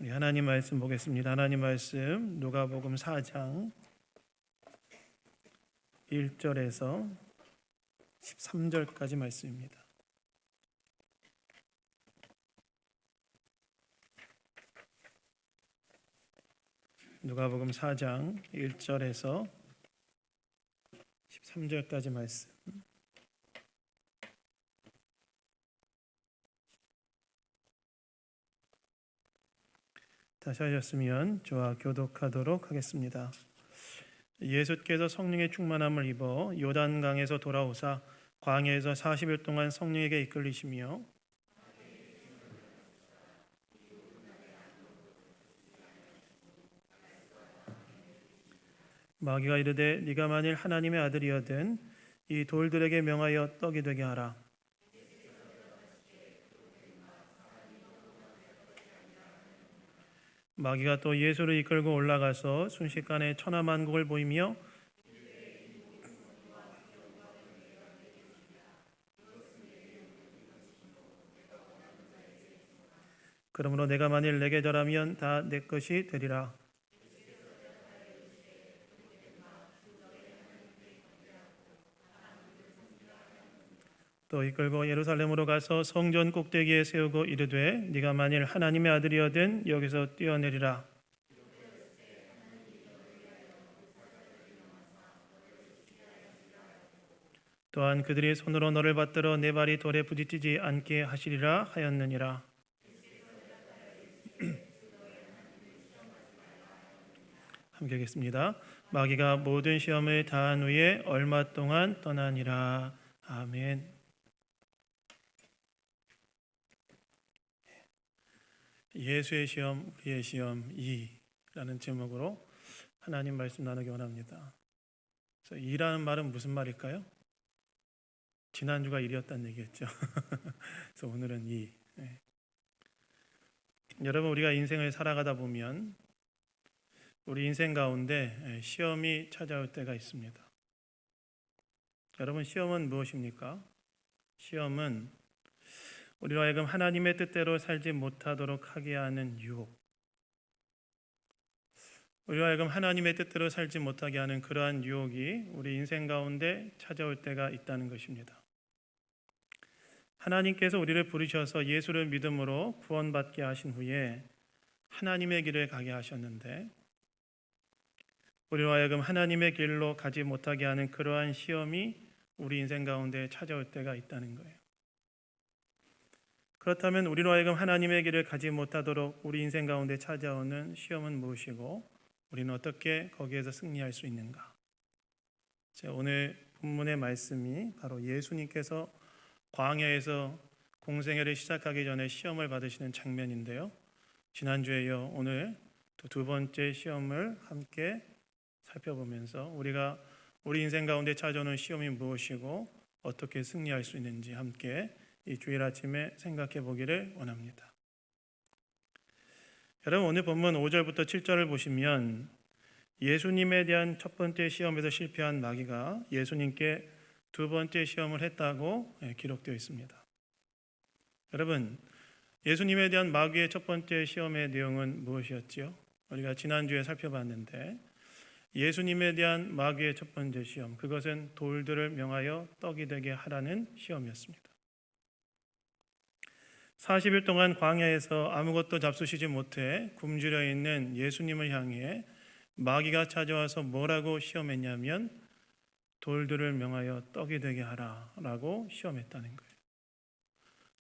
우리 하나님 말씀 보겠습니다. 하나님 말씀 누가복음 4장 1절에서 13절까지 말씀입니다. 누가복음 4장 1절에서 13절까지 말씀. 다시 하셨으면 저와 교독하도록 하겠습니다. 예수께서 성령의 충만함을 입어 요단강에서 돌아오사 광야에서 40일 동안 성령에게 이끌리시며 마귀가 이르되 네가 만일 하나님의 아들이거든 이 돌들에게 명하여 떡이 되게 하라. 마귀가 또 예수를 이끌고 올라가서 순식간에 천하만국을 보이며 그러므로 내가 만일 내게 절하면 다 내 것이 되리라. 또 이끌고 예루살렘으로 가서 성전 꼭대기에 세우고 이르되 네가 만일 하나님의 아들이거든 여기서 뛰어내리라. 또한 그들이 손으로 너를 받들어 내 발이 돌에 부딪히지 않게 하시리라 하였느니라. 함께 하겠습니다. 마귀가 모든 시험을 다한 후에 얼마 동안 떠나니라. 아멘. 예수의 시험, 우리의 시험 2라는 제목으로 하나님 말씀 나누기 원합니다. 그래서 2라는 말은 무슨 말일까요? 지난주가 1이었다는 얘기였죠. 그래서 오늘은 2. 네. 여러분, 우리가 인생을 살아가다 보면 우리 인생 가운데 시험이 찾아올 때가 있습니다. 여러분, 시험은 무엇입니까? 시험은 우리로 하여금 하나님의 뜻대로 살지 못하도록 하게 하는 유혹, 우리로 하여금 하나님의 뜻대로 살지 못하게 하는 그러한 유혹이 우리 인생 가운데 찾아올 때가 있다는 것입니다. 하나님께서 우리를 부르셔서 예수를 믿음으로 구원받게 하신 후에 하나님의 길을 가게 하셨는데 우리로 하여금 하나님의 길로 가지 못하게 하는 그러한 시험이 우리 인생 가운데 찾아올 때가 있다는 거예요. 그렇다면 우리로 하여금 하나님의 길을 가지 못하도록 우리 인생 가운데 찾아오는 시험은 무엇이고 우리는 어떻게 거기에서 승리할 수 있는가? 오늘 본문의 말씀이 바로 예수님께서 광야에서 공생애를 시작하기 전에 시험을 받으시는 장면인데요. 지난주에 이어 오늘 또 두 번째 시험을 함께 살펴보면서 우리가 우리 인생 가운데 찾아오는 시험이 무엇이고 어떻게 승리할 수 있는지 함께 이 주일 아침에 생각해 보기를 원합니다. 여러분, 오늘 본문 5절부터 7절을 보시면 예수님에 대한 첫 번째 시험에서 실패한 마귀가 예수님께 두 번째 시험을 했다고 기록되어 있습니다. 여러분, 예수님에 대한 마귀의 첫 번째 시험의 내용은 무엇이었지요? 우리가 지난주에 살펴봤는데 예수님에 대한 마귀의 첫 번째 시험, 그것은 돌들을 명하여 떡이 되게 하라는 시험이었습니다. 40일 동안 광야에서 아무것도 잡수시지 못해 굶주려 있는 예수님을 향해 마귀가 찾아와서 뭐라고 시험했냐면 돌들을 명하여 떡이 되게 하라라고 시험했다는 거예요.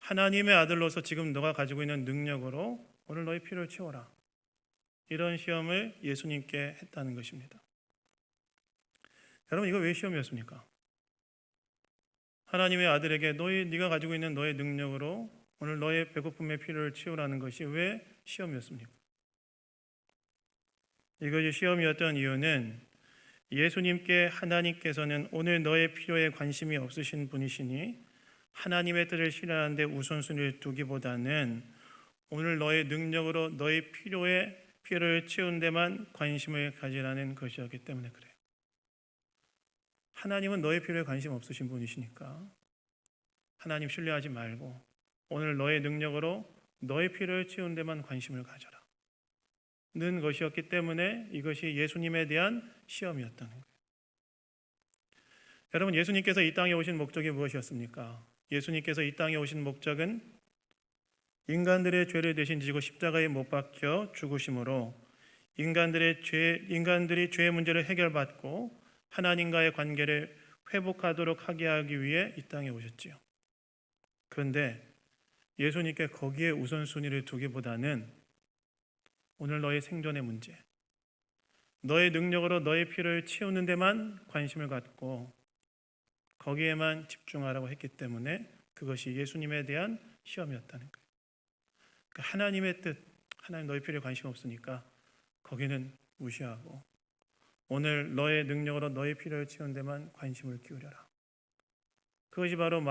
하나님의 아들로서 지금 너가 가지고 있는 능력으로 오늘 너의 필요를 채워라. 이런 시험을 예수님께 했다는 것입니다. 여러분, 이거 왜 시험이었습니까? 하나님의 아들에게 네가 가지고 있는 너의 능력으로 오늘 너의 배고픔의 필요를 채우라는 것이 왜 시험이었습니까? 이것이 시험이었던 이유는 예수님께 하나님께서는 오늘 너의 필요에 관심이 없으신 분이시니 하나님의 뜻을 실현하는 데 우선순위를 두기보다는 오늘 너의 능력으로 너의 필요를 채운 데만 관심을 가지라는 것이었기 때문에 그래요. 하나님은 너의 필요에 관심 없으신 분이시니까 하나님 신뢰하지 말고 오늘 너의 능력으로 너의 필요를 채운 데만 관심을 가져라. 것이었기 때문에 이것이 예수님에 대한 시험이었다는 거예요. 여러분, 예수님께서 이 땅에 오신 목적이 무엇이었습니까? 예수님께서 이 땅에 오신 목적은 인간들의 죄를 대신 지고 십자가에 못 박혀 죽으심으로 인간들이 죄의 문제를 해결받고 하나님과의 관계를 회복하도록 하기 위해 이 땅에 오셨지요. 그런데 예수님께 거기에 우선순위를 두기보다는 오늘 너의 생존의 문제, 너의 능력으로 너의 필요를 채우는 데만 관심을 갖고 거기에만 집중하라고 했기 때문에 그것이 예수님에 대한 시험이었다는 거예요. 그러니까 하나님의 뜻, 하나님 너의 필요에 관심 없으니까 거기는 무시하고 오늘 너의 능력으로 너의 필요를 채우는 데만 관심을 기울여라. 그것이 바로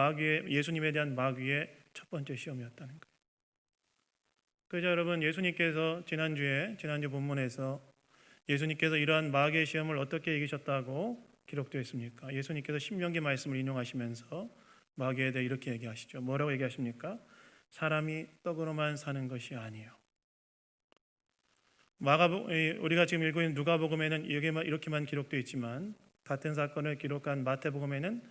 예수님에 대한 마귀의 첫 번째 시험이었다는 거예요. 그래서 여러분, 예수님께서 지난주 본문에서 예수님께서 이러한 마귀의 시험을 어떻게 이기셨다고 기록되어 있습니까? 예수님께서 신명기 말씀을 인용하시면서 마귀에 대해 이렇게 얘기하시죠. 뭐라고 얘기하십니까? 사람이 떡으로만 사는 것이 아니에요. 우리가 지금 읽고 있는 누가복음에는 이렇게만 기록되어 있지만 같은 사건을 기록한 마태복음에는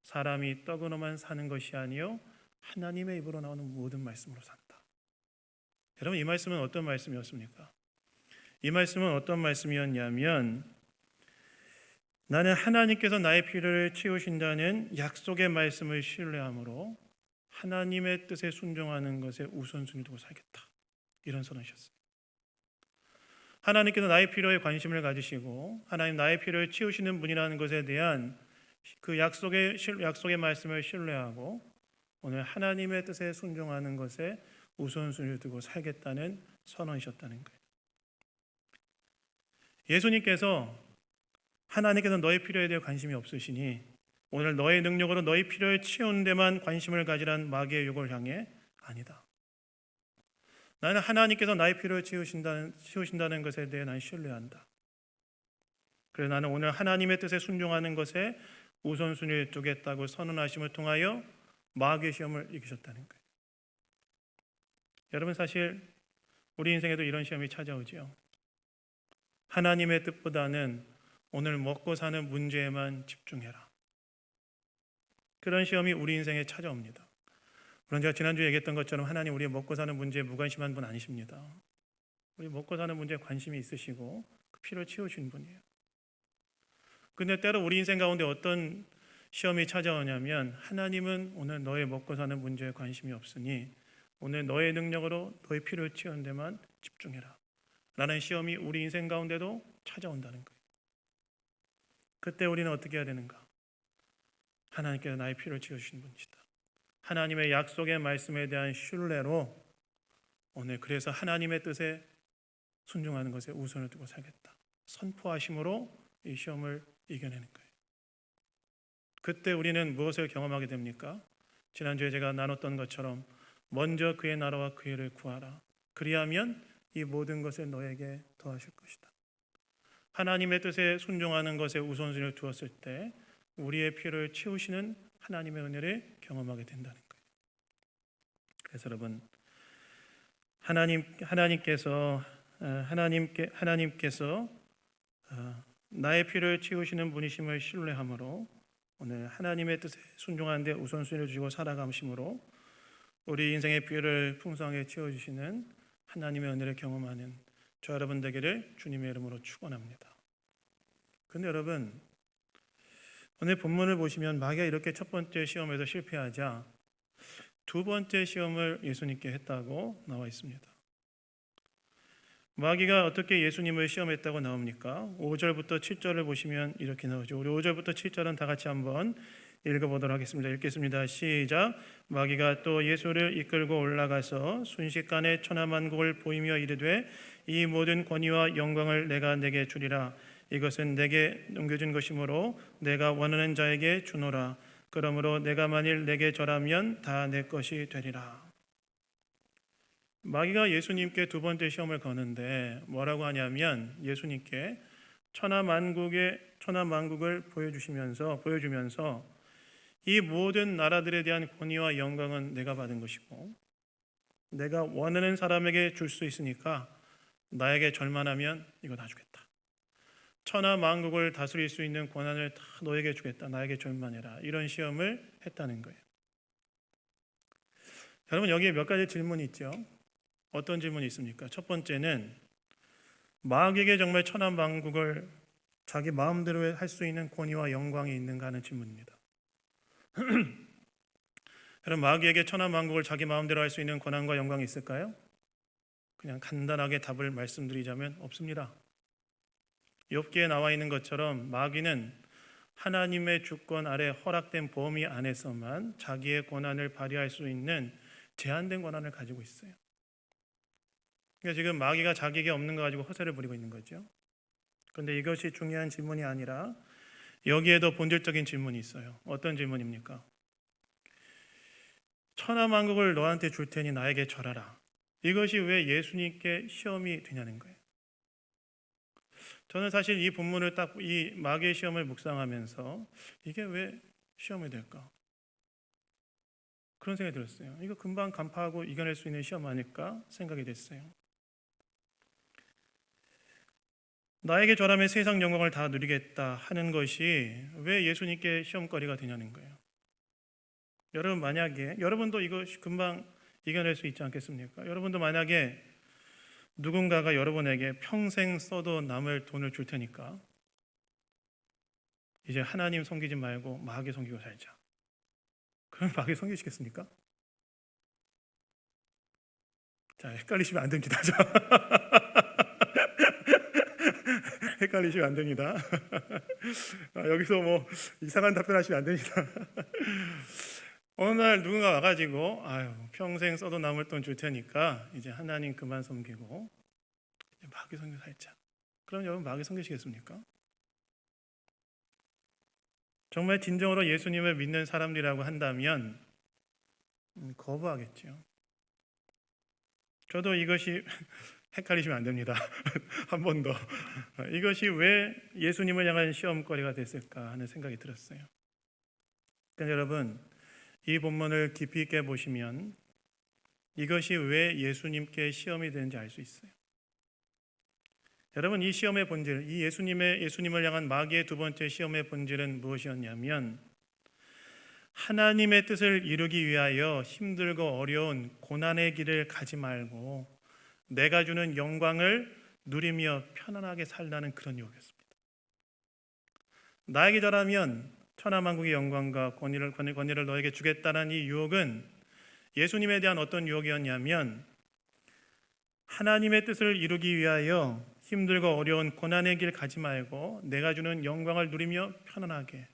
사람이 떡으로만 사는 것이 아니요 하나님의 입으로 나오는 모든 말씀으로 산다. 여러분, 이 말씀은 어떤 말씀이었습니까? 이 말씀은 어떤 말씀이었냐면 나는 하나님께서 나의 필요를 채우신다는 약속의 말씀을 신뢰함으로 하나님의 뜻에 순종하는 것에 우선순위 두고 살겠다. 이런 선언이셨어요. 하나님께서 나의 필요에 관심을 가지시고 하나님 나의 필요를 채우시는 분이라는 것에 대한 그 약속의 말씀을 신뢰하고 오늘 하나님의 뜻에 순종하는 것에 우선순위를 두고 살겠다는 선언이셨다는 거예요. 예수님께서 하나님께서 너의 필요에 대해 관심이 없으시니 오늘 너의 능력으로 너의 필요를 채우는 데만 관심을 가지란 마귀의 유혹을 향해 아니다. 나는 하나님께서 나의 필요를 채우신다는 것에 대해 난 신뢰한다. 그래서 나는 오늘 하나님의 뜻에 순종하는 것에 우선순위를 두겠다고 선언하심을 통하여 마귀의 시험을 이기셨다는 거예요. 여러분, 사실 우리 인생에도 이런 시험이 찾아오지요. 하나님의 뜻보다는 오늘 먹고 사는 문제에만 집중해라. 그런 시험이 우리 인생에 찾아옵니다. 물론 제가 지난주에 얘기했던 것처럼 하나님 우리의 먹고 사는 문제에 무관심한 분 아니십니다. 우리 먹고 사는 문제에 관심이 있으시고 그 필요를 채우신 분이에요. 근데 때로 우리 인생 가운데 어떤 시험이 찾아오냐면 하나님은 오늘 너의 먹고 사는 문제에 관심이 없으니 오늘 너의 능력으로 너의 필요를 채우는 데만 집중해라 라는 시험이 우리 인생 가운데도 찾아온다는 거예요. 그때 우리는 어떻게 해야 되는가? 하나님께서 나의 필요를 채워주신 분이시다. 하나님의 약속의 말씀에 대한 신뢰로 오늘 그래서 하나님의 뜻에 순종하는 것에 우선을 두고 살겠다. 선포하심으로 이 시험을 이겨내는 거예요. 그때 우리는 무엇을 경험하게 됩니까? 지난주에 제가 나눴던 것처럼 먼저 그의 나라와 그의 일을 구하라. 그리하면 이 모든 것을 너에게 더하실 것이다. 하나님의 뜻에 순종하는 것에 우선순위를 두었을 때 우리의 필요를 채우시는 하나님의 은혜를 경험하게 된다는 거예요. 그래서 여러분, 하나님께서 나의 필요를 채우시는 분이심을 신뢰함으로 오늘 하나님의 뜻에 순종하는 데 우선순위를 주고 살아감심으로 우리 인생의 필요를 풍성하게 채워주시는 하나님의 은혜를 경험하는 저 여러분 되기를 주님의 이름으로 축원합니다. 그런데 여러분, 오늘 본문을 보시면 마귀가 이렇게 첫 번째 시험에서 실패하자 두 번째 시험을 예수님께 했다고 나와 있습니다. 마귀가 어떻게 예수님을 시험했다고 나옵니까? 5절부터 7절을 보시면 이렇게 나오죠. 우리 5절부터 7절은 다 같이 한번 읽어보도록 하겠습니다. 읽겠습니다. 시작. 마귀가 또 예수를 이끌고 올라가서 순식간에 천하만국을 보이며 이르되 이 모든 권위와 영광을 내가 내게 주리라. 이것은 내게 넘겨준 것이므로 내가 원하는 자에게 주노라. 그러므로 내가 만일 내게 절하면 다 내 것이 되리라. 마귀가 예수님께 두 번째 시험을 거는데 뭐라고 하냐면 예수님께 천하만국을 보여주면서 이 모든 나라들에 대한 권위와 영광은 내가 받은 것이고 내가 원하는 사람에게 줄 수 있으니까 나에게 절만하면 이거 다 주겠다. 천하 만국을 다스릴 수 있는 권한을 다 너에게 주겠다. 나에게 절만해라. 이런 시험을 했다는 거예요. 여러분, 여기에 몇 가지 질문이 있죠. 어떤 질문이 있습니까? 첫 번째는 마귀에게 정말 천하 만국을 자기 마음대로 할 수 있는 권위와 영광이 있는가 하는 질문입니다. 여러분, 마귀에게 천하 만국을 자기 마음대로 할 수 있는 권한과 영광이 있을까요? 그냥 간단하게 답을 말씀드리자면 없습니다. 욥기에 나와 있는 것처럼 마귀는 하나님의 주권 아래 허락된 범위 안에서만 자기의 권한을 발휘할 수 있는 제한된 권한을 가지고 있어요. 그러니까 지금 마귀가 자기에게 없는 거 가지고 허세를 부리고 있는 거죠. 그런데 이것이 중요한 질문이 아니라 여기에 더 본질적인 질문이 있어요. 어떤 질문입니까? 천하 만국을 너한테 줄 테니 나에게 절하라. 이것이 왜 예수님께 시험이 되냐는 거예요. 저는 사실 이 본문을 딱 이 마귀의 시험을 묵상하면서 이게 왜 시험이 될까? 그런 생각이 들었어요. 이거 금방 간파하고 이겨낼 수 있는 시험 아닐까 생각이 됐어요. 나에게 절하면 세상 영광을 다 누리겠다 하는 것이 왜 예수님께 시험거리가 되냐는 거예요. 여러분, 만약에 여러분도 이거 금방 이겨낼 수 있지 않겠습니까? 여러분도 만약에 누군가가 여러분에게 평생 써도 남을 돈을 줄 테니까 이제 하나님 섬기지 말고 마귀 섬기고 살자. 그럼 마귀 섬기시겠습니까? 자, 헷갈리시면 안 됩니다. 헷갈리시면 안 됩니다. 여기서 뭐 이상한 답변하시면 안 됩니다. 어느 날 누군가 와가지고 평생 써도 남을 돈 줄 테니까 이제 하나님 그만 섬기고 마귀 섬기고 살자. 그럼 여러분 마귀 섬기시겠습니까? 정말 진정으로 예수님을 믿는 사람들이라고 한다면 거부하겠죠. 저도 이것이 헷갈리시면 안 됩니다. 한 번 더. 이것이 왜 예수님을 향한 시험거리가 됐을까 하는 생각이 들었어요. 그러니까 여러분, 이 본문을 깊이 있게 보시면 이것이 왜 예수님께 시험이 되는지 알 수 있어요. 여러분, 이 시험의 본질, 이 예수님을 향한 마귀의 두 번째 시험의 본질은 무엇이었냐면 하나님의 뜻을 이루기 위하여 힘들고 어려운 고난의 길을 가지 말고 내가 주는 영광을 누리며 편안하게 살라는 그런 유혹이었습니다. 나에게 절하면 천하만국의 영광과 권위를 너에게 주겠다는 이 유혹은 예수님에 대한 어떤 유혹이었냐면 하나님의 뜻을 이루기 위하여 힘들고 어려운 고난의 길 가지 말고 내가 주는 영광을 누리며 편안하게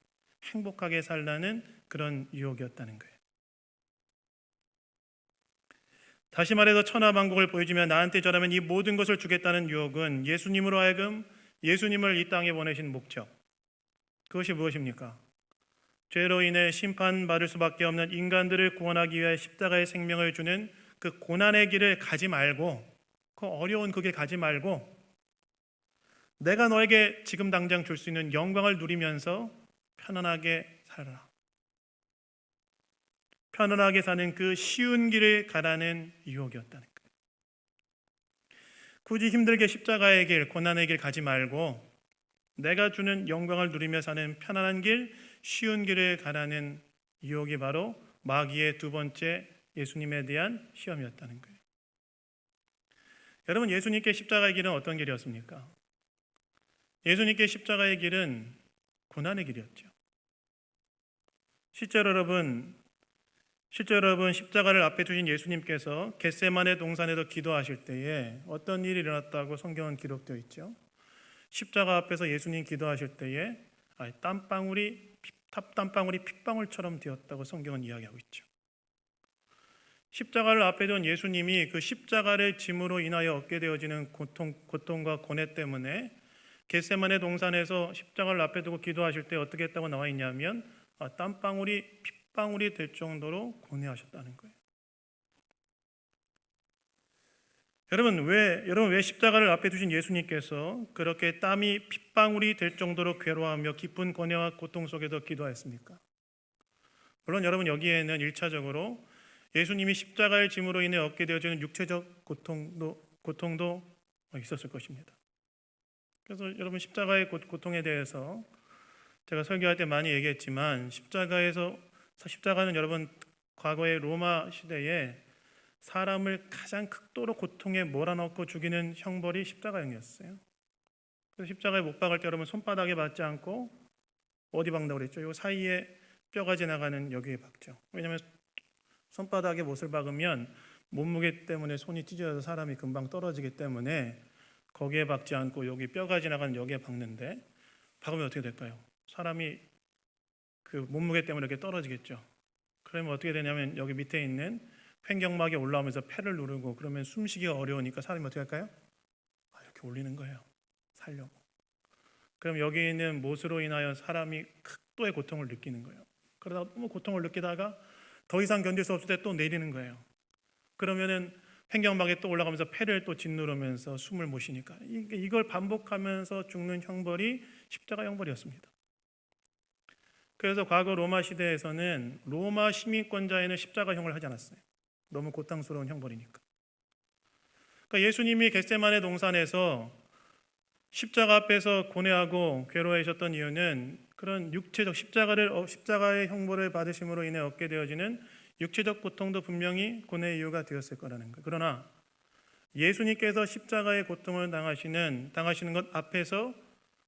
행복하게 살라는 그런 유혹이었다는 거예요. 다시 말해서 천하만국을 보여주며 나한테 절하면 이 모든 것을 주겠다는 유혹은 예수님으로 하여금 예수님을 이 땅에 보내신 목적, 그것이 무엇입니까? 죄로 인해 심판받을 수밖에 없는 인간들을 구원하기 위해 십자가의 생명을 주는 그 고난의 길을 가지 말고, 그 어려운 그 길 가지 말고 내가 너에게 지금 당장 줄 수 있는 영광을 누리면서 편안하게 살아라. 편안하게 사는 그 쉬운 길을 가라는 유혹이었다는 거예요. 굳이 힘들게 십자가의 길, 고난의 길 가지 말고 내가 주는 영광을 누리며 사는 편안한 길, 쉬운 길을 가라는 유혹이 바로 마귀의 두 번째 예수님에 대한 시험이었다는 거예요. 여러분, 예수님께 십자가의 길은 어떤 길이었습니까? 예수님께 십자가의 길은 고난의 길이었죠. 실제로 여러분 십자가를 앞에 두신 예수님께서 겟세마네 동산에서 기도하실 때에 어떤 일이 일어났다고 성경은 기록되어 있죠. 십자가 앞에서 예수님 기도하실 때에 땀방울이 핏방울처럼 되었다고 성경은 이야기하고 있죠. 십자가를 앞에 둔 예수님이 그 십자가를 짐으로 인하여 얻게 되어지는 고통과 고뇌 때문에 겟세마네 동산에서 십자가를 앞에 두고 기도하실 때 어떻게 했다고 나와 있냐면 땀방울이 핏방울이 될 정도로 고뇌하셨다는 거예요. 여러분 왜 십자가를 앞에 두신 예수님께서 그렇게 땀이 핏방울이 될 정도로 괴로워하며 깊은 고뇌와 고통 속에서 기도했습니까? 물론 여러분 여기에는 1차적으로 예수님이 십자가의 짐으로 인해 얻게 되어지는 육체적 고통도 있었을 것입니다. 그래서 여러분 십자가의 고통에 대해서 제가 설교할 때 많이 얘기했지만 십자가는 여러분 과거의 로마 시대에 사람을 가장 극도로 고통에 몰아넣고 죽이는 형벌이 십자가형이었어요. 그래서 십자가에 못 박을 때 여러분 손바닥에 맞지 않고 어디 박는다고 그랬죠? 요 사이에 뼈가 지나가는 여기에 박죠. 왜냐하면 손바닥에 못을 박으면 몸무게 때문에 손이 찢어져서 사람이 금방 떨어지기 때문에 거기에 박지 않고 여기 뼈가 지나가는 여기에 박는데, 박으면 어떻게 될까요? 사람이 그 몸무게 때문에 이렇게 떨어지겠죠. 그러면 어떻게 되냐면 여기 밑에 있는 횡격막이 올라오면서 폐를 누르고, 그러면 숨쉬기가 어려우니까 사람이 어떻게 할까요? 이렇게 올리는 거예요. 살려고. 그럼 여기 있는 못으로 인하여 사람이 극도의 고통을 느끼는 거예요. 그러다가 너무 고통을 느끼다가 더 이상 견딜 수 없을 때 또 내리는 거예요. 그러면은 횡격막에 또 올라가면서 폐를 또 짓누르면서 숨을 못 쉬니까 이걸 반복하면서 죽는 형벌이 십자가 형벌이었습니다. 그래서 과거 로마 시대에서는 로마 시민권자에는 십자가형을 하지 않았어요. 너무 고통스러운 형벌이니까. 그러니까 예수님이 겟세마네 동산에서 십자가 앞에서 고뇌하고 괴로워하셨던 이유는 그런 육체적 십자가의 형벌을 받으심으로 인해 얻게 되어지는 육체적 고통도 분명히 고뇌의 이유가 되었을 거라는 거예요. 그러나 예수님께서 십자가의 고통을 당하시는 것 앞에서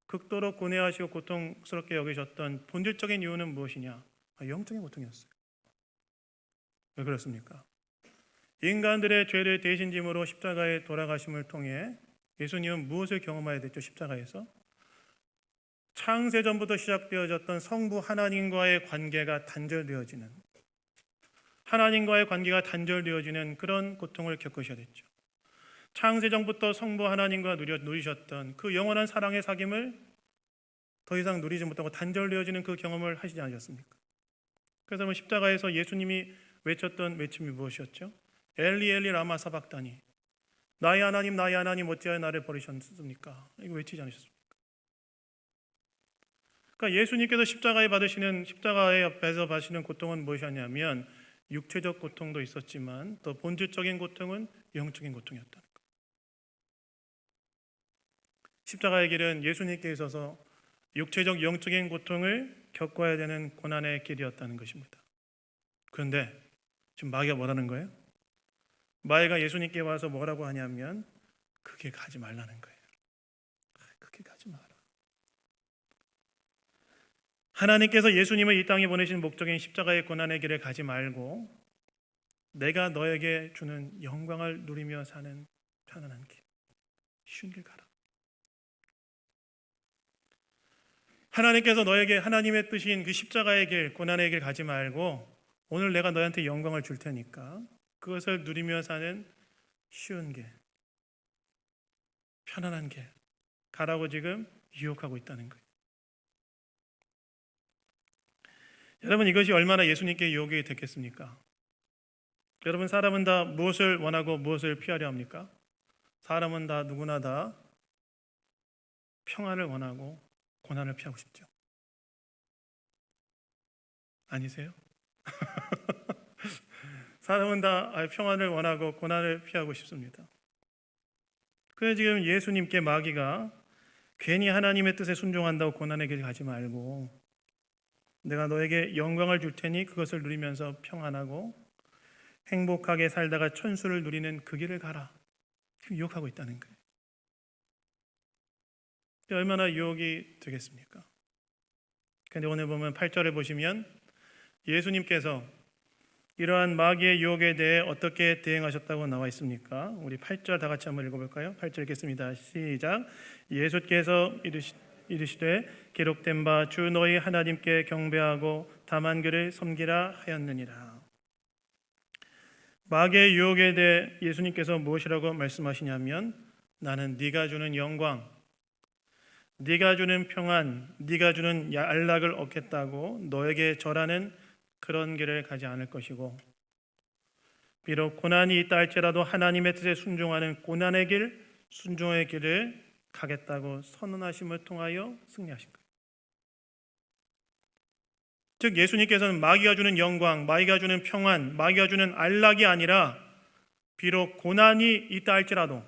극도로 고뇌하시고 고통스럽게 여기셨던 본질적인 이유는 무엇이냐? 영적인 고통이었어요. 왜 그렇습니까? 인간들의 죄를 대신 짐으로 십자가에 돌아가심을 통해 예수님은 무엇을 경험해야 됐죠? 십자가에서 창세전부터 시작되어졌던 성부 하나님과의 관계가 단절되어지는, 그런 고통을 겪으셔야 됐죠. 창세전부터 성부 하나님과 누리셨던 그 영원한 사랑의 사귐을 더 이상 누리지 못하고 단절되어지는 그 경험을 하시지 않으셨습니까? 그래서 십자가에서 예수님이 외쳤던 외침이 무엇이었죠? 엘리 엘리 라마 사박다니, 나의 하나님 어찌하여 나를 버리셨습니까? 이거 외치지 않으셨습니까? 그러니까 예수님께서 십자가에 앞에서 받으시는 고통은 무엇이었냐면 육체적 고통도 있었지만 더 본질적인 고통은 영적인 고통이었다는 거예요. 십자가의 길은 예수님께 있어서 육체적 영적인 고통을 겪어야 되는 고난의 길이었다는 것입니다. 그런데 지금 마귀가 뭐라는 거예요? 마귀가 예수님께 와서 뭐라고 하냐면 그 길 가지 말라는 거예요. 그 길 가지 마라. 하나님께서 예수님을 이 땅에 보내신 목적인 십자가의 고난의 길을 가지 말고 내가 너에게 주는 영광을 누리며 사는 편안한 길, 쉬운 길 가라. 하나님께서 너에게 하나님의 뜻인 그 십자가의 길, 고난의 길 가지 말고 오늘 내가 너한테 영광을 줄 테니까 그것을 누리며 사는 쉬운 길, 편안한 길 가라고 지금 유혹하고 있다는 거예요. 여러분, 이것이 얼마나 예수님께 유혹이 됐겠습니까? 여러분, 사람은 다 무엇을 원하고 무엇을 피하려 합니까? 사람은 다 누구나 다 평안을 원하고 고난을 피하고 싶죠. 아니세요? 사람은 다 평안을 원하고 고난을 피하고 싶습니다. 그래서 지금 예수님께 마귀가 괜히 하나님의 뜻에 순종한다고 고난의 길 가지 말고 내가 너에게 영광을 줄 테니 그것을 누리면서 평안하고 행복하게 살다가 천수를 누리는 그 길을 가라, 유혹하고 있다는 거예요. 얼마나 유혹이 되겠습니까? 그런데 오늘 보면 8절에 보시면 예수님께서 이러한 마귀의 유혹에 대해 어떻게 대응하셨다고 나와 있습니까? 우리 8절 다 같이 한번 읽어볼까요? 8절 읽겠습니다. 시작. 예수께서 이르시되 기록된 바 주 너희 하나님께 경배하고 다만 그를 섬기라 하였느니라. 마귀의 유혹에 대해 예수님께서 무엇이라고 말씀하시냐면 나는 네가 주는 영광, 네가 주는 평안, 네가 주는 안락을 얻겠다고 너에게 절하는 그런 길을 가지 않을 것이고 비록 고난이 있다 할지라도 하나님의 뜻에 순종하는 고난의 길, 순종의 길을 가겠다고 선언하심을 통하여 승리하신 거예요. 즉 예수님께서는 마귀가 주는 영광, 마귀가 주는 평안, 마귀가 주는 안락이 아니라 비록 고난이 있다 할지라도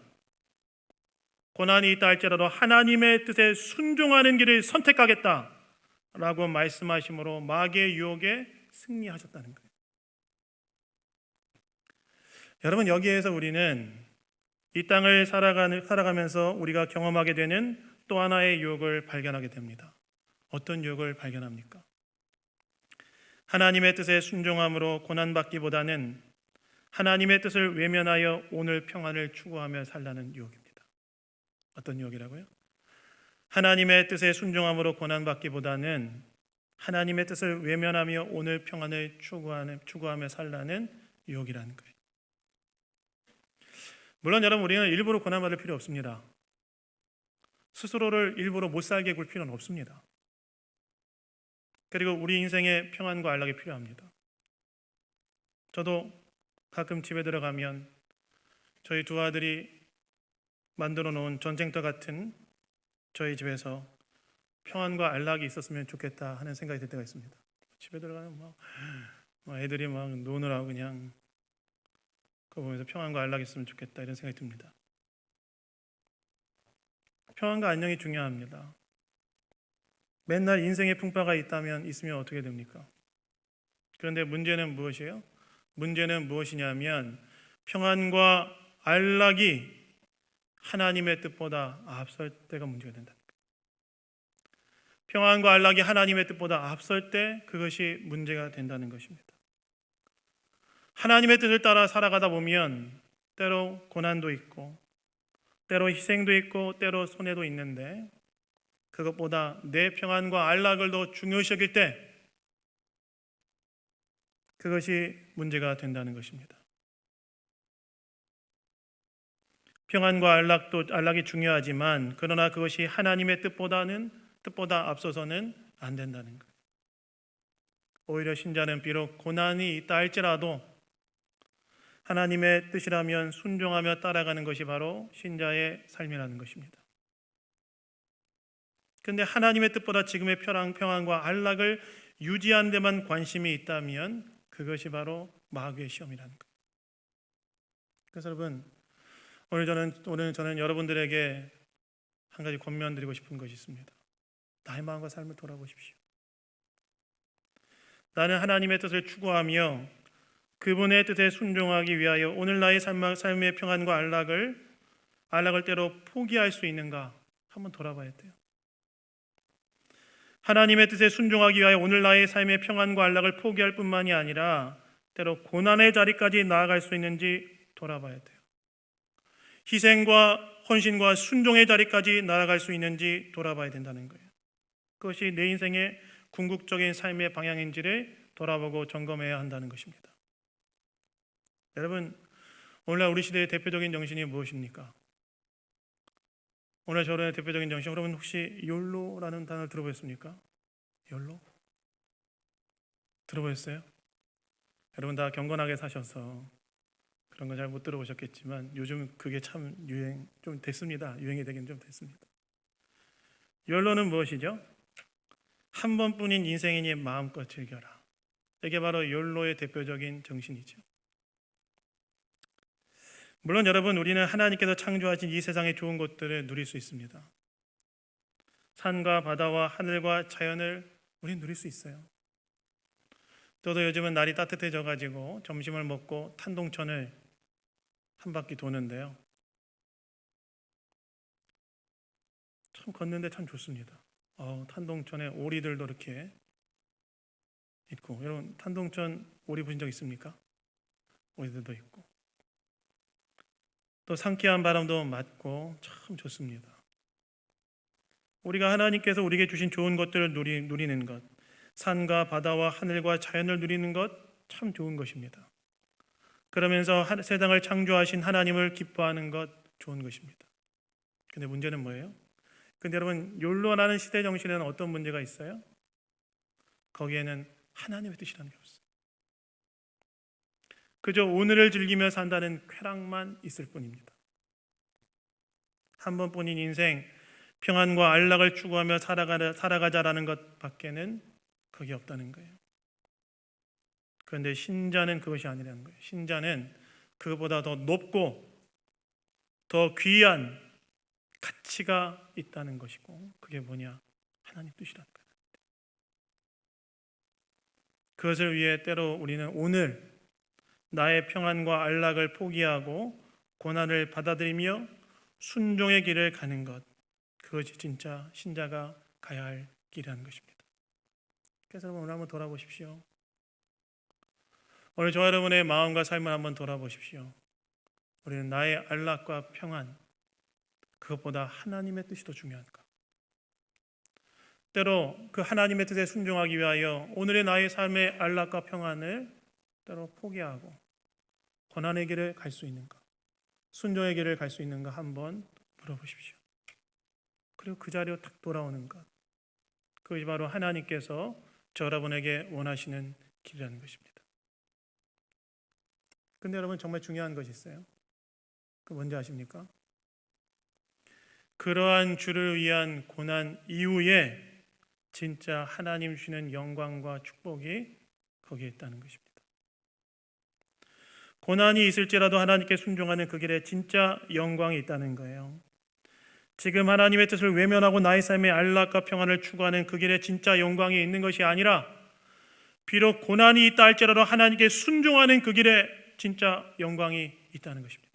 고난이 있다 할지라도 하나님의 뜻에 순종하는 길을 선택하겠다라고 말씀하심으로 마귀의 유혹에 승리하셨다는 거예요. 여러분, 여기에서 우리는 이 땅을 살아가면서 우리가 경험하게 되는 또 하나의 유혹을 발견하게 됩니다. 어떤 유혹을 발견합니까? 하나님의 뜻에 순종함으로 고난받기보다는 하나님의 뜻을 외면하여 오늘 평안을 추구하며 살라는 유혹입니다. 어떤 유혹이라고요? 하나님의 뜻에 순종함으로 고난받기보다는 하나님의 뜻을 외면하며 오늘 평안을 추구하며 살라는 유혹이라는 거예요. 물론 여러분, 우리는 일부러 고난받을 필요 없습니다. 스스로를 일부러 못 살게 굴 필요는 없습니다. 그리고 우리 인생에 평안과 안락이 필요합니다. 저도 가끔 집에 들어가면 저희 두 아들이 만들어 놓은 전쟁터 같은 저희 집에서 평안과 안락이 있었으면 좋겠다 하는 생각이 들 때가 있습니다. 집에 들어가면 막 애들이 막 노느라고 그냥 그거 보면서 평안과 안락이 있으면 좋겠다 이런 생각이 듭니다. 평안과 안녕이 중요합니다. 맨날 인생의 풍파가 있으면 어떻게 됩니까? 그런데 문제는 무엇이에요? 문제는 무엇이냐면 평안과 안락이 하나님의 뜻보다 앞설 때가 문제가 된다는 거예요. 평안과 안락이 하나님의 뜻보다 앞설 때 그것이 문제가 된다는 것입니다. 하나님의 뜻을 따라 살아가다 보면 때로 고난도 있고 때로 희생도 있고 때로 손해도 있는데 그것보다 내 평안과 안락을 더 중요시 여길 때 그것이 문제가 된다는 것입니다. 평안과 안락이 중요하지만 그러나 그것이 하나님의 뜻보다 앞서서는 안 된다는 거예요. 오히려 신자는 비록 고난이 있다 할지라도 하나님의 뜻이라면 순종하며 따라가는 것이 바로 신자의 삶이라는 것입니다. 그런데 하나님의 뜻보다 지금의 평안과 안락을 유지하는 데만 관심이 있다면 그것이 바로 마귀의 시험이라는 거예요. 그래서 여러분, 오늘 저는 여러분들에게 한 가지 권면드리고 싶은 것이 있습니다. 나의 마음과 삶을 돌아보십시오. 나는 하나님의 뜻을 추구하며 그분의 뜻에 순종하기 위하여 오늘 나의 삶의 평안과 안락을 때로 포기할 수 있는가 한번 돌아봐야 돼요. 하나님의 뜻에 순종하기 위하여 오늘 나의 삶의 평안과 안락을 포기할 뿐만이 아니라 때로 고난의 자리까지 나아갈 수 있는지 돌아봐야 돼요. 희생과 헌신과 순종의 자리까지 나아갈 수 있는지 돌아봐야 된다는 거예요. 그것이 내 인생의 궁극적인 삶의 방향인지를 돌아보고 점검해야 한다는 것입니다. 여러분, 오늘날 우리 시대의 대표적인 정신이 무엇입니까? 오늘 저의 대표적인 정신, 여러분 혹시 욜로라는 단어를 들어보셨습니까? 욜로? 들어보셨어요? 여러분 다 경건하게 사셔서 그런 거 잘 못 들어보셨겠지만 요즘 그게 참 좀 됐습니다. 유행이 되긴 좀 됐습니다. 욜로는 무엇이죠? 한 번뿐인 인생이니 마음껏 즐겨라. 이게 바로 욜로의 대표적인 정신이죠. 물론 여러분, 우리는 하나님께서 창조하신 이 세상의 좋은 것들을 누릴 수 있습니다. 산과 바다와 하늘과 자연을 우리는 누릴 수 있어요. 저도 요즘은 날이 따뜻해져 가지고 점심을 먹고 탄동천을 한 바퀴 도는데요, 참 걷는데 참 좋습니다. 탄동천에 오리들도 이렇게 있고, 여러분 탄동천 오리 보신 적 있습니까? 오리들도 있고, 또 상쾌한 바람도 맞고 참 좋습니다. 우리가 하나님께서 우리에게 주신 좋은 것들을 누리는 것, 산과 바다와 하늘과 자연을 누리는 것 참 좋은 것입니다. 그러면서 세상을 창조하신 하나님을 기뻐하는 것 좋은 것입니다. 근데 문제는 뭐예요? 근데 여러분, 욜로라는 시대 정신에는 어떤 문제가 있어요? 거기에는 하나님의 뜻이라는 게 없어요. 그저 오늘을 즐기며 산다는 쾌락만 있을 뿐입니다. 한 번뿐인 인생, 평안과 안락을 추구하며 살아가자라는 것 밖에는 그게 없다는 거예요. 그런데 신자는 그것이 아니라는 거예요. 신자는 그것보다 더 높고 더 귀한 가치가 있다는 것이고, 그게 뭐냐? 하나님 뜻이라는 거예요. 그것을 위해 때로 우리는 오늘 나의 평안과 안락을 포기하고 고난을 받아들이며 순종의 길을 가는 것, 그것이 진짜 신자가 가야 할 길이라는 것입니다. 그래서 여러분, 오늘 한번 돌아보십시오. 오늘 저와 여러분의 마음과 삶을 한번 돌아보십시오. 우리는 나의 안락과 평안, 그것보다 하나님의 뜻이 더 중요한가? 때로 그 하나님의 뜻에 순종하기 위하여 오늘의 나의 삶의 안락과 평안을 때로 포기하고 고난의 길을 갈 수 있는가? 순종의 길을 갈 수 있는가? 한번 물어보십시오. 그리고 그 자리로 딱 돌아오는 것, 그것이 바로 하나님께서 저 여러분에게 원하시는 길이라는 것입니다. 근데 여러분, 정말 중요한 것이 있어요. 그 뭔지 아십니까? 그러한 주를 위한 고난 이후에 진짜 하나님 주시는 영광과 축복이 거기에 있다는 것입니다. 고난이 있을지라도 하나님께 순종하는 그 길에 진짜 영광이 있다는 거예요. 지금 하나님의 뜻을 외면하고 나의 삶의 안락과 평안을 추구하는 그 길에 진짜 영광이 있는 것이 아니라, 비록 고난이 있다 할지라도 하나님께 순종하는 그 길에 진짜 영광이 있다는 것입니다.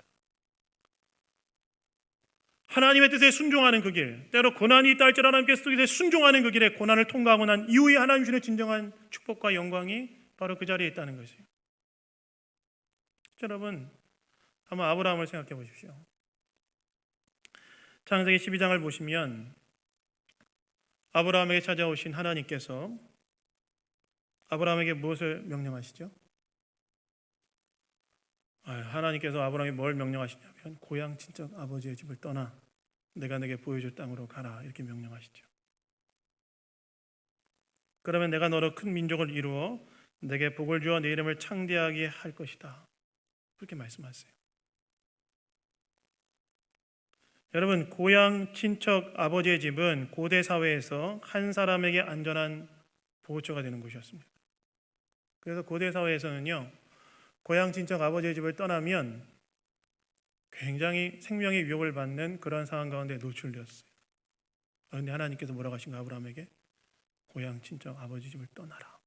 하나님의 뜻에 순종하는 그 길, 때로 고난이 있다 할지라도 하나님께 뜻에 순종하는 그 길에 고난을 통과하고 난 이후에 하나님 주시는 진정한 축복과 영광이 바로 그 자리에 있다는 것이에요. 여러분, 한번 아브라함을 생각해 보십시오. 창세기 12장을 보시면 아브라함에게 찾아오신 하나님께서 아브라함에게 무엇을 명령하시죠? 하나님께서 아브라함에게 뭘 명령하시냐면 고향 친척 아버지의 집을 떠나 내가 내게 보여줄 땅으로 가라, 이렇게 명령하시죠. 그러면 내가 너로 큰 민족을 이루어 내게 복을 주어 내 이름을 창대하게 할 것이다, 그렇게 말씀하세요. 여러분, 고향 친척 아버지의 집은 고대 사회에서 한 사람에게 안전한 보호처가 되는 곳이었습니다. 그래서 고대 사회에서는요, 고향 친척 아버지의 집을 떠나면 굉장히 생명의 위협을 받는 그런 상황 가운데 노출되었어요. 그런데 하나님께서 뭐라고 하신가? 아브라함에게 고향 친척 아버지 집을 떠나라.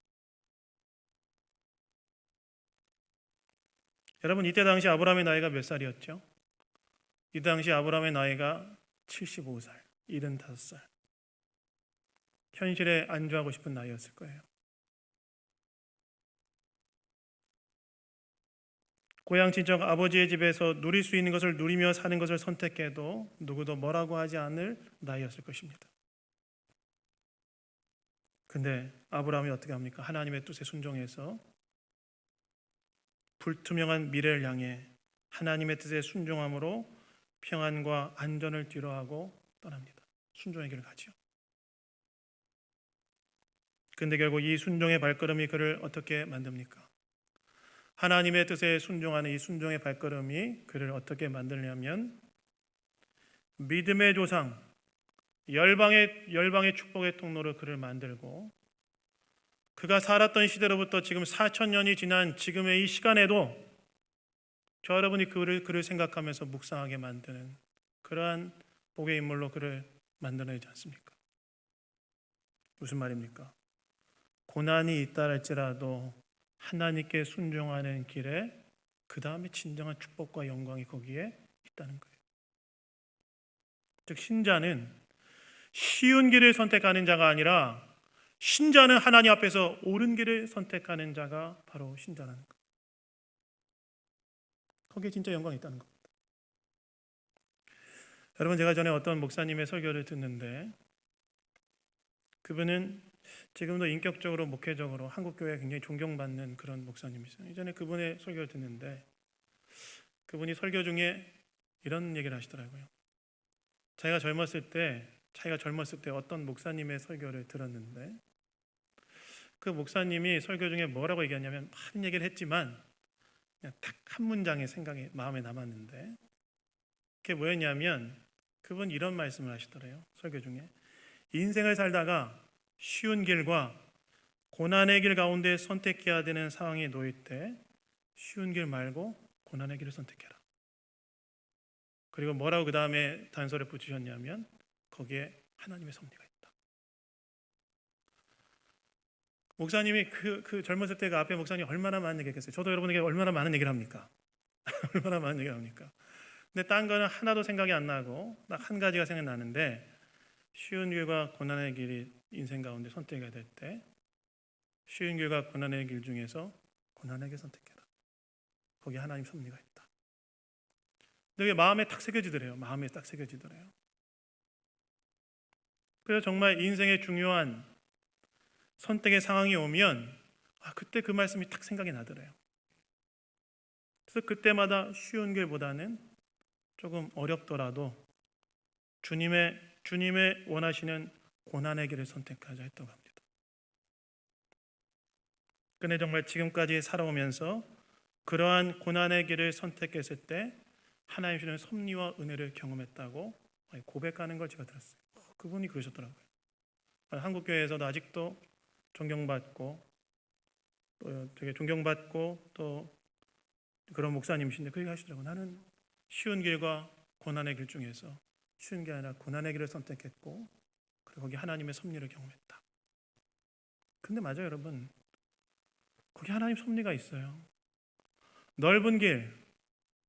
여러분, 이때 당시 아브라함의 나이가 몇 살이었죠? 이 당시 아브라함의 나이가 75살, 75살. 현실에 안주하고 싶은 나이였을 거예요. 고향 친척 아버지의 집에서 누릴 수 있는 것을 누리며 사는 것을 선택해도 누구도 뭐라고 하지 않을 나이였을 것입니다. 근데 아브라함이 어떻게 합니까? 하나님의 뜻에 순종해서 불투명한 미래를 향해 하나님의 뜻에 순종함으로 평안과 안전을 뒤로하고 떠납니다. 순종의 길을 가지요. 근데 결국 이 순종의 발걸음이 그를 어떻게 만듭니까? 하나님의 뜻에 순종하는 이 순종의 발걸음이 그를 어떻게 만들냐면 믿음의 조상, 열방의 축복의 통로로 그를 만들고, 그가 살았던 시대로부터 지금 4,000년이 지난 지금의 이 시간에도 저 여러분이 그를 생각하면서 묵상하게 만드는 그러한 복의 인물로 그를 만들어내지 않습니까? 무슨 말입니까? 고난이 있다 할지라도 하나님께 순종하는 길에 그 다음에 진정한 축복과 영광이 거기에 있다는 거예요. 즉, 신자는 쉬운 길을 선택하는 자가 아니라 신자는 하나님 앞에서 옳은 길을 선택하는 자가 바로 신자라는 거예요. 거기에 진짜 영광이 있다는 겁니다. 여러분, 제가 전에 어떤 목사님의 설교를 듣는데 그분은 지금도 인격적으로 목회적으로 한국교회에 굉장히 존경받는 그런 목사님이세요. 이전에 그분의 설교를 듣는데 그분이 설교 중에 이런 얘기를 하시더라고요. 자기가 젊었을 때 어떤 목사님의 설교를 들었는데 그 목사님이 설교 중에 뭐라고 얘기하냐면, 많은 얘기를 했지만 그냥 딱 한 문장의 생각이 마음에 남았는데, 그게 뭐였냐면 그분 이런 말씀을 하시더래요. 설교 중에 인생을 살다가 쉬운 길과 고난의 길 가운데 선택해야 되는 상황에 놓일 때 쉬운 길 말고 고난의 길을 선택해라. 그리고 뭐라고 그 다음에 단서를 붙이셨냐면 거기에 하나님의 섭리가 있다. 목사님이 그 젊었을 때 그 앞에 목사님 얼마나 많은 얘기했겠어요. 저도 여러분에게 얼마나 많은 얘기를 합니까? 얼마나 많은 얘기를 합니까? 근데 딴 거는 하나도 생각이 안 나고 딱 한 가지가 생각나는데, 쉬운 길과 고난의 길이 인생 가운데 선택이 될 때 쉬운 길과 고난의 길 중에서 고난의 길 선택해라. 거기에 하나님 섭리가 있다. 근데 이게 마음에 딱 새겨지더래요. 마음에 딱 새겨지더래요. 그래서 정말 인생의 중요한 선택의 상황이 오면 그때 그 말씀이 딱 생각이 나더래요. 그래서 그때마다 쉬운 길보다는 조금 어렵더라도 주님의 원하시는 고난의 길을 선택하자 했다고 합니다. 근데 정말 지금까지 살아오면서 그러한 고난의 길을 선택했을 때 하나님 주시는 섭리와 은혜를 경험했다고 고백하는 걸 제가 들었어요. 그분이 그러셨더라고요. 한국교회에서도 아직도 존경받고 또 되게 존경받고 또 그런 목사님이신데 그 얘기 하시더라고요. 나는 쉬운 길과 고난의 길 중에서 쉬운 게 아니라 고난의 길을 선택했고 그리고 거기 하나님의 섭리를 경험했다. 근데 맞아요, 여러분. 거기 하나님 섭리가 있어요. 넓은 길,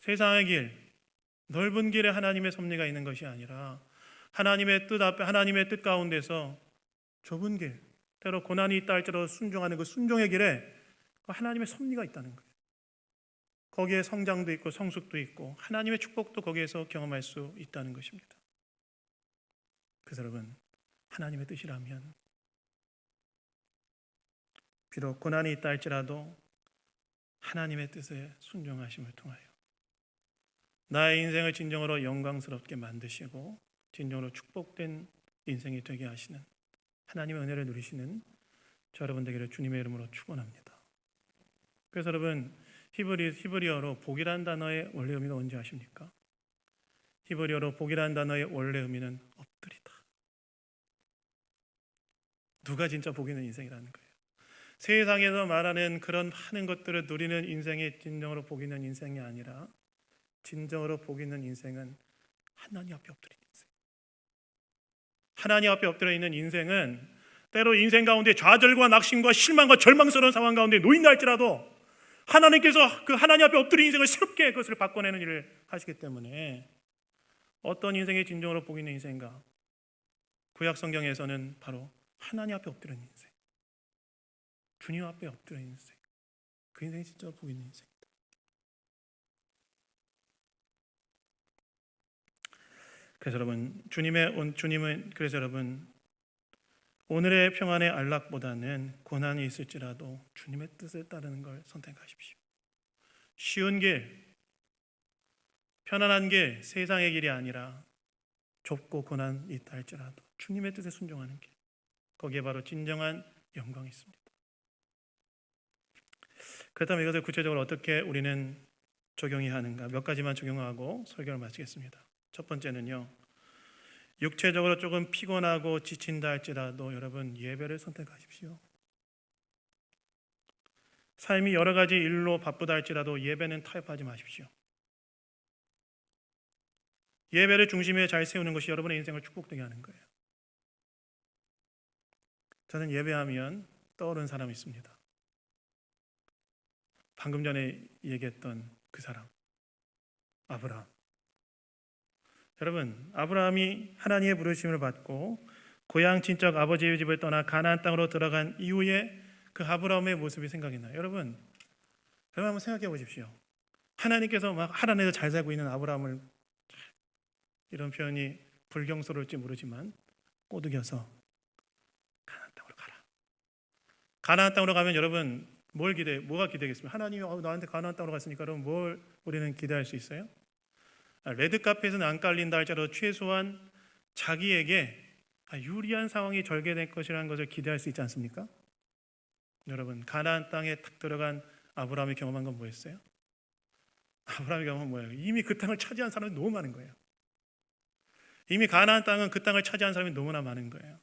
세상의 길, 넓은 길에 하나님의 섭리가 있는 것이 아니라 하나님의 뜻 앞에 하나님의 뜻 가운데서 좁은 길, 때로 고난이 있다 할지라도 순종하는 그 순종의 길에 하나님의 섭리가 있다는 거예요. 거기에 성장도 있고 성숙도 있고 하나님의 축복도 거기에서 경험할 수 있다는 것입니다. 그래서 여러분, 하나님의 뜻이라면 비록 고난이 있다 할지라도 하나님의 뜻에 순종하심을 통하여 나의 인생을 진정으로 영광스럽게 만드시고 진정으로 축복된 인생이 되게 하시는 하나님의 은혜를 누리시는 저 여러분 되기를 주님의 이름으로 축원합니다. 그래서 여러분, 히브리어로 복이라는 단어의 원래 의미가 뭔지 아십니까? 히브리어로 복이라는 단어의 원래 의미는 엎드리다. 누가 진짜 복 있는 인생이라는 거예요. 세상에서 말하는 그런 많은 것들을 누리는 인생이 진정으로 복 있는 인생이 아니라 진정으로 복 있는 인생은 하나님 앞에 엎드린 인생. 하나님 앞에 엎드려 있는 인생은 때로 인생 가운데 좌절과 낙심과 실망과 절망스러운 상황 가운데 놓인다 할지라도 하나님께서 그 하나님 앞에 엎드린 인생을 새롭게 그것을 바꿔내는 일을 하시기 때문에 어떤 인생이 진정으로 복 있는 인생인가? 구약 성경에서는 바로 하나님 앞에 엎드린 인생, 주님 앞에 엎드린 인생, 그 인생이 진짜 복 있는 인생입니다. 그래서 여러분, 주님은 그래서 여러분, 오늘의 평안의 안락보다는 고난이 있을지라도 주님의 뜻을 따르는 걸 선택하십시오. 쉬운 길, 편안한 길, 세상의 길이 아니라 좁고 고난이 있다 할지라도 주님의 뜻에 순종하는 길, 거기에 바로 진정한 영광이 있습니다. 그렇다면 이것을 구체적으로 어떻게 우리는 적용해야 하는가? 몇 가지만 적용하고 설교를 마치겠습니다. 첫 번째는요, 육체적으로 조금 피곤하고 지친다 할지라도 여러분 예배를 선택하십시오. 삶이 여러 가지 일로 바쁘다 할지라도 예배는 타협하지 마십시오. 예배를 중심에 잘 세우는 것이 여러분의 인생을 축복되게 하는 거예요. 저는 예배하면 떠오르는 사람이 있습니다. 방금 전에 얘기했던 그 사람, 아브라함. 여러분, 아브라함이 하나님의 부르심을 받고 고향 친척 아버지의 집을 떠나 가나안 땅으로 들어간 이후에 그 아브라함의 모습이 생각이 나요. 여러분 한번 생각해 보십시오. 하나님께서 막 하나님에서 잘 살고 있는 아브라함을, 이런 표현이 불경스러울지 모르지만, 꼬드겨서 가나안 땅으로 가라. 가나안 땅으로 가면 여러분 뭐가 기대겠습니까? 하나님이 나한테 가나안 땅으로 갔으니까 그럼 뭘 우리는 기대할 수 있어요? 레드카펫은 안 깔린다 할지라도 최소한 자기에게 유리한 상황이 절개될 것이라는 것을 기대할 수 있지 않습니까? 여러분, 가나안 땅에 탁 들어간 아브라함이 경험한 건 뭐였어요? 아브라함이 경험한 뭐예요? 이미 그 땅을 차지한 사람이 너무 많은 거예요. 이미 가나안 땅은 그 땅을 차지한 사람이 너무나 많은 거예요.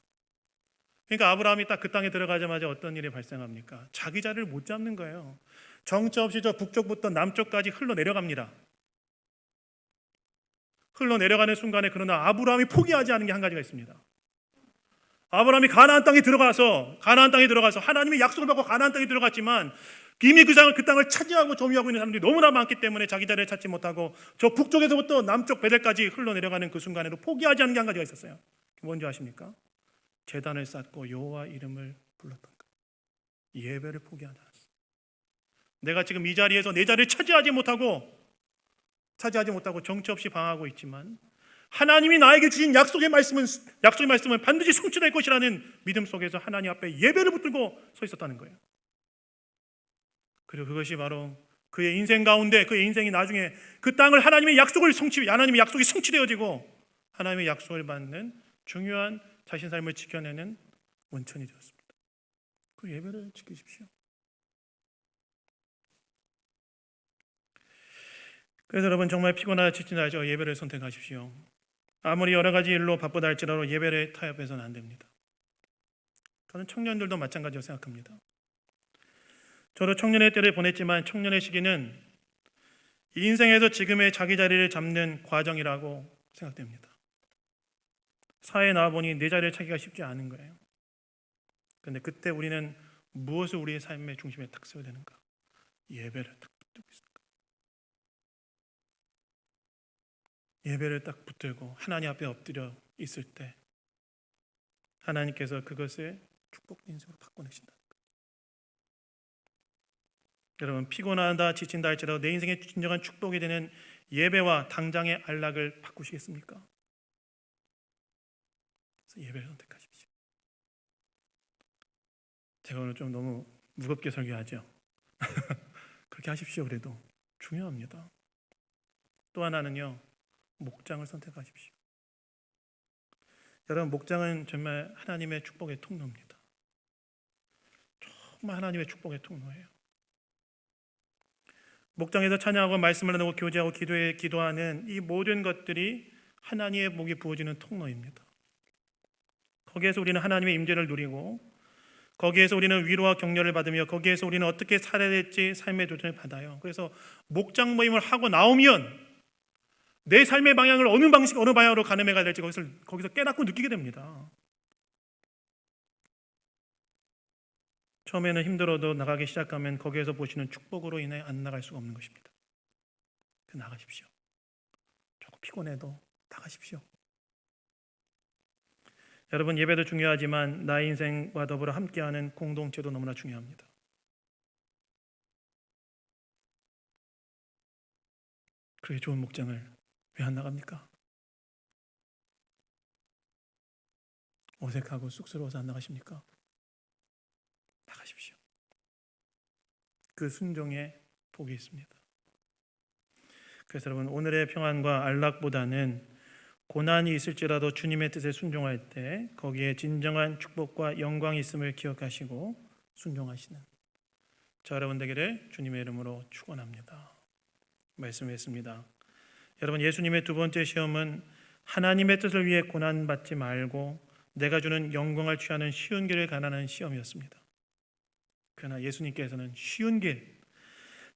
그러니까 아브라함이 딱 그 땅에 들어가자마자 어떤 일이 발생합니까? 자기 자리를 못 잡는 거예요. 정처 없이 저 북쪽부터 남쪽까지 흘러내려갑니다. 흘러내려가는 순간에 그러나 아브라함이 포기하지 않은 게 한 가지가 있습니다. 아브라함이 가나안 땅에 들어가서 하나님의 약속을 받고 가나안 땅에 들어갔지만 이미 그 땅을 차지하고 점유하고 있는 사람들이 너무나 많기 때문에 자기 자리를 찾지 못하고 저 북쪽에서부터 남쪽 베델까지 흘러내려가는 그 순간에도 포기하지 않은 게 한 가지가 있었어요. 뭔지 아십니까? 제단을 쌓고 여호와 이름을 불렀던 것. 예배를 포기하지 않았어요. 내가 지금 이 자리에서 내 자리를 차지하지 못하고 정처 없이 방황하고 있지만 하나님이 나에게 주신 약속의 말씀은 반드시 성취될 것이라는 믿음 속에서 하나님 앞에 예배를 붙들고 서 있었다는 거예요. 그리고 그것이 바로 그의 인생 가운데 그의 인생이 나중에 그 땅을 하나님의 약속이 성취되어지고 하나님의 약속을 받는 중요한 자신 삶을 지켜내는 원천이 되었습니다. 그 예배를 지키십시오. 그래서 여러분 정말 피곤하다 지친다 하죠. 예배를 선택하십시오. 아무리 여러 가지 일로 바쁘다 할지라도 예배를 타협해서는 안 됩니다. 저는 청년들도 마찬가지로 생각합니다. 저도 청년의 때를 보냈지만 청년의 시기는 인생에서 지금의 자기 자리를 잡는 과정이라고 생각됩니다. 사회에 나와보니 내 자리를 찾기가 쉽지 않은 거예요. 그런데 그때 우리는 무엇을 우리의 삶의 중심에 딱 세워야 되는가? 예배를 딱 붙들고 있습니다. 예배를 딱 붙들고 하나님 앞에 엎드려 있을 때 하나님께서 그것을 축복 인생으로 바꿔내신다. 여러분 피곤하다 지친다 할지라도 내 인생의 진정한 축복이 되는 예배와 당장의 안락을 바꾸시겠습니까? 그래서 예배를 선택하십시오. 제가 오늘 좀 너무 무겁게 설교하죠. 그렇게 하십시오. 그래도 중요합니다. 또 하나는요, 목장을 선택하십시오. 여러분 목장은 정말 하나님의 축복의 통로입니다. 정말 하나님의 축복의 통로예요. 목장에서 찬양하고 말씀을 나누고 교제하고 기도하는 이 모든 것들이 하나님의 복이 부어지는 통로입니다. 거기에서 우리는 하나님의 임재를 누리고 거기에서 우리는 위로와 격려를 받으며 거기에서 우리는 어떻게 살아야 될지 삶의 도전을 받아요. 그래서 목장 모임을 하고 나오면 내 삶의 방향을 어느 방향으로 가늠해가야 될지 거기서 깨닫고 느끼게 됩니다. 처음에는 힘들어도 나가기 시작하면 거기에서 보시는 축복으로 인해 안 나갈 수가 없는 것입니다. 나가십시오. 조금 피곤해도 나가십시오. 여러분 예배도 중요하지만 나의 인생과 더불어 함께하는 공동체도 너무나 중요합니다. 그렇게 좋은 목장을 왜 안 나갑니까? 어색하고 쑥스러워서 안 나가십니까? 나가십시오. 그 순종에 복이 있습니다. 그래서 여러분 오늘의 평안과 안락보다는 고난이 있을지라도 주님의 뜻에 순종할 때 거기에 진정한 축복과 영광이 있음을 기억하시고 순종하시는 저 여러분 되기를 주님의 이름으로 축원합니다. 말씀했습니다. 여러분 예수님의 두 번째 시험은 하나님의 뜻을 위해 고난받지 말고 내가 주는 영광을 취하는 쉬운 길을 가라는 시험이었습니다. 그러나 예수님께서는 쉬운 길,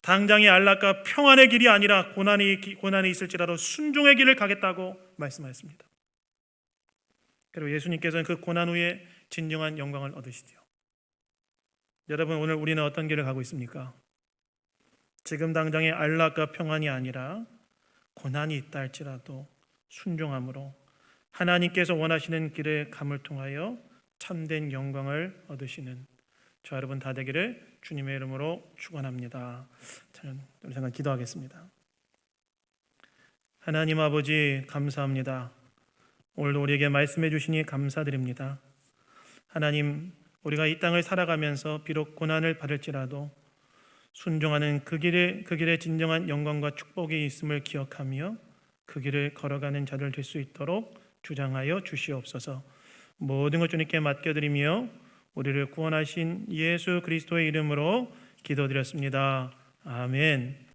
당장의 안락과 평안의 길이 아니라 고난이 있을지라도 순종의 길을 가겠다고 말씀하셨습니다. 그리고 예수님께서는 그 고난 후에 진정한 영광을 얻으시죠. 여러분 오늘 우리는 어떤 길을 가고 있습니까? 지금 당장의 안락과 평안이 아니라 고난이 있다 할지라도 순종함으로 하나님께서 원하시는 길의 감을 통하여 참된 영광을 얻으시는 저 여러분 다 되기를 주님의 이름으로 축원합니다. 우리 잠깐 기도하겠습니다. 하나님 아버지 감사합니다. 오늘도 우리에게 말씀해 주시니 감사드립니다. 하나님 우리가 이 땅을 살아가면서 비록 고난을 받을지라도 순종하는 그 길에 진정한 영광과 축복이 있음을 기억하며 그 길을 걸어가는 자들 될 수 있도록 주장하여 주시옵소서. 모든 것 주님께 맡겨드리며 우리를 구원하신 예수 그리스도의 이름으로 기도드렸습니다. 아멘.